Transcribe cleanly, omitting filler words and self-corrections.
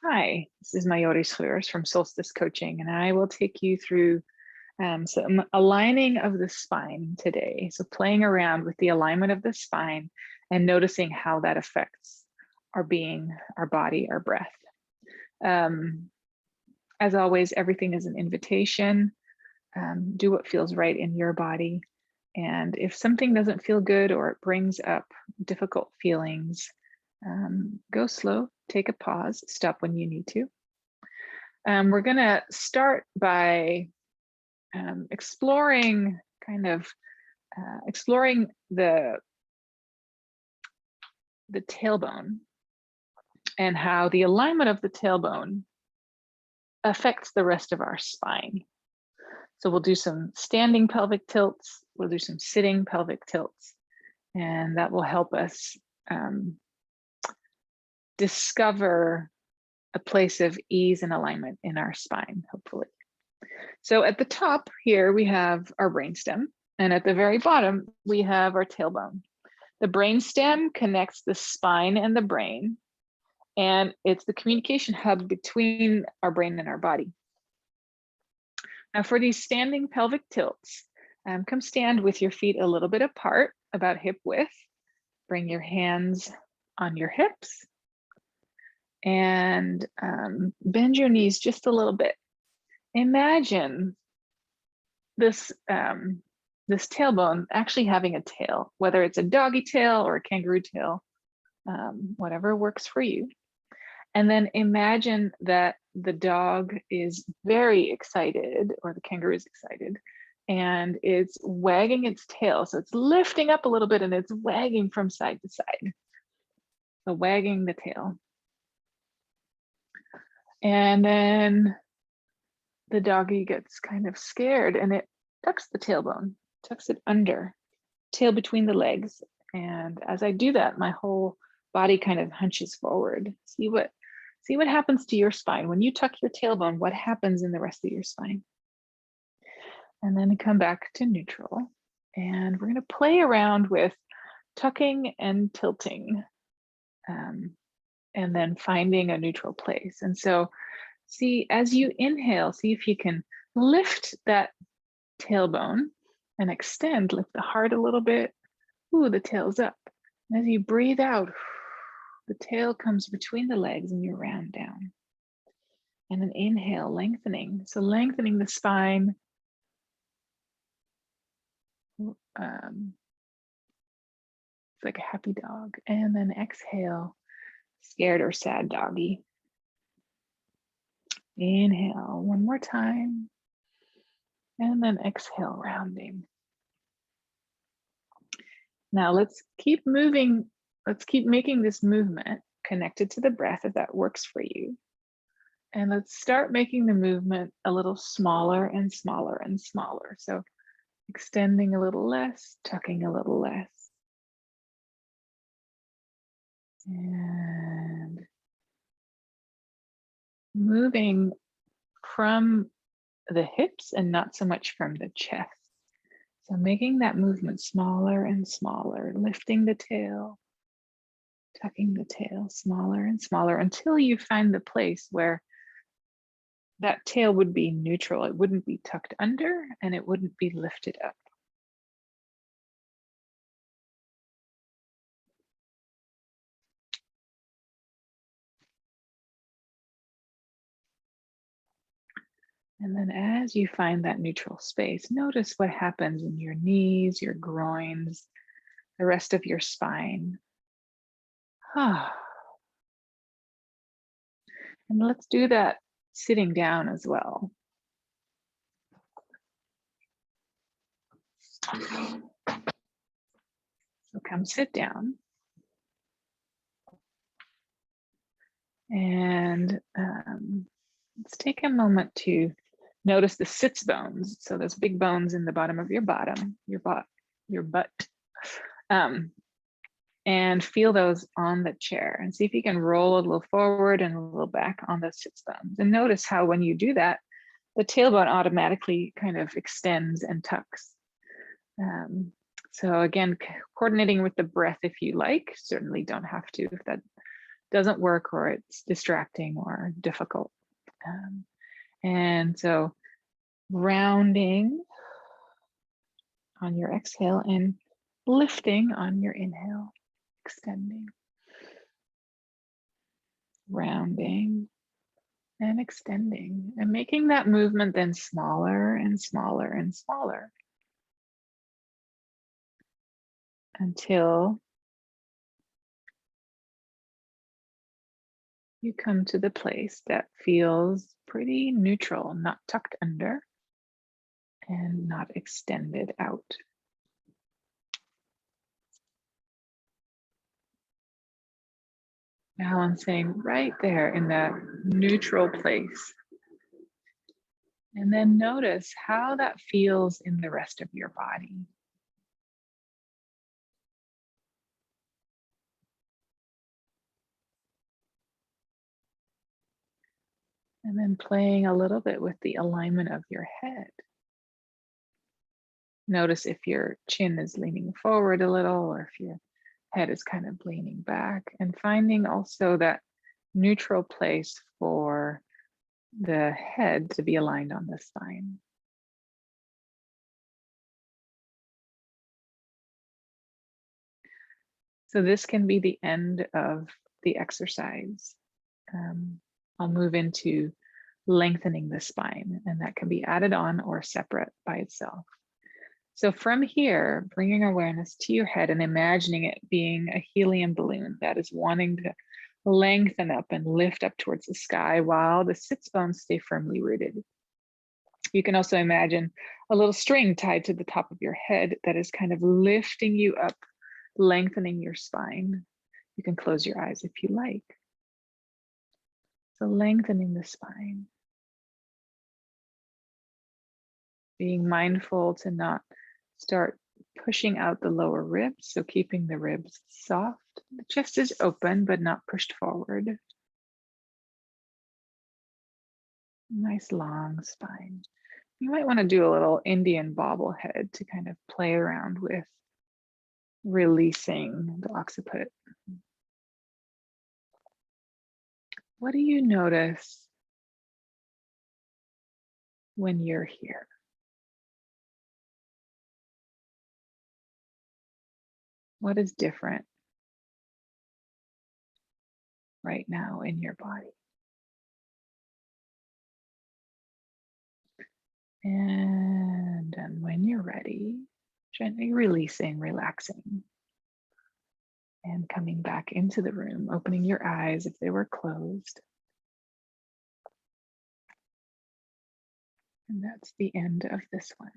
Hi, this is Mayori Schreurs from Solstice Coaching, and I will take you through some aligning of the spine today. So playing around with the alignment of the spine and noticing how that affects our being, our body, our breath. As always, everything is an invitation. Do what feels right in your body. And if something doesn't feel good or it brings up difficult feelings, go slow, take a pause, stop when you need to. We're going to start by exploring the tailbone and how the alignment of the tailbone affects the rest of our spine. So we'll do some standing pelvic tilts, we'll do some sitting pelvic tilts, and that will help us discover a place of ease and alignment in our spine, hopefully. So at the top here, we have our brainstem, and at the very bottom, we have our tailbone. The brainstem connects the spine and the brain, and it's the communication hub between our brain and our body. Now for these standing pelvic tilts, come stand with your feet a little bit apart, about hip width. Bring your hands on your hips and bend your knees just a little bit. Imagine this, this tailbone actually having a tail, whether it's a doggy tail or a kangaroo tail, whatever works for you. And then imagine that the dog is very excited, or the kangaroo is excited, and it's wagging its tail. So it's lifting up a little bit and it's wagging from side to side. So wagging the tail. And then the doggy gets kind of scared and it tucks the tailbone, tucks it under, tail between the legs. And as I do that, my whole body kind of hunches forward. See what happens to your spine. When you tuck your tailbone, what happens in the rest of your spine? And then come back to neutral. And we're gonna play around with tucking and tilting, and then finding a neutral place. And so see, as you inhale, see if you can lift that tailbone and extend, lift the heart a little bit. Ooh, the tail's up. And as you breathe out, the tail comes between the legs and you round down. And then inhale, lengthening. So lengthening the spine. It's like a happy dog. And then exhale, scared or sad doggy. Inhale one more time. And then exhale, rounding. Now let's keep moving. Let's keep making this movement connected to the breath if that works for you. And let's start making the movement a little smaller and smaller and smaller. So extending a little less, tucking a little less. And moving from the hips and not so much from the chest. So making that movement smaller and smaller, lifting the tail, tucking the tail smaller and smaller until you find the place where that tail would be neutral. It wouldn't be tucked under and it wouldn't be lifted up. And then as you find that neutral space, notice what happens in your knees, your groins, the rest of your spine. And let's do that sitting down as well. So come sit down. And let's take a moment to notice the sits bones. So those big bones in the bottom of your butt. And feel those on the chair and see if you can roll a little forward and a little back on those sits bones. And notice how when you do that, the tailbone automatically kind of extends and tucks. So again, coordinating with the breath if you like, certainly don't have to if that doesn't work or it's distracting or difficult. And so rounding on your exhale and lifting on your inhale, extending, rounding and extending, and making that movement then smaller and smaller and smaller until you come to the place that feels pretty neutral, not tucked under and not extended out. Balancing right there in that neutral place. And then notice how that feels in the rest of your body. And then playing a little bit with the alignment of your head. Notice if your chin is leaning forward a little or if your head is kind of leaning back, and finding also that neutral place for the head to be aligned on the spine. So this can be the end of the exercise. I'll move into lengthening the spine, and that can be added on or separate by itself. So from here, bringing awareness to your head and imagining it being a helium balloon that is wanting to lengthen up and lift up towards the sky while the sits bones stay firmly rooted. You can also imagine a little string tied to the top of your head that is kind of lifting you up, lengthening your spine. You can close your eyes if you like. So lengthening the spine. Being mindful to not start pushing out the lower ribs, so keeping the ribs soft. The chest is open, but not pushed forward. Nice long spine. You might want to do a little Indian bobblehead to kind of play around with releasing the occiput. What do you notice when you're here? What is different right now in your body? And then when you're ready, gently releasing, relaxing, and coming back into the room, opening your eyes if they were closed. And that's the end of this one.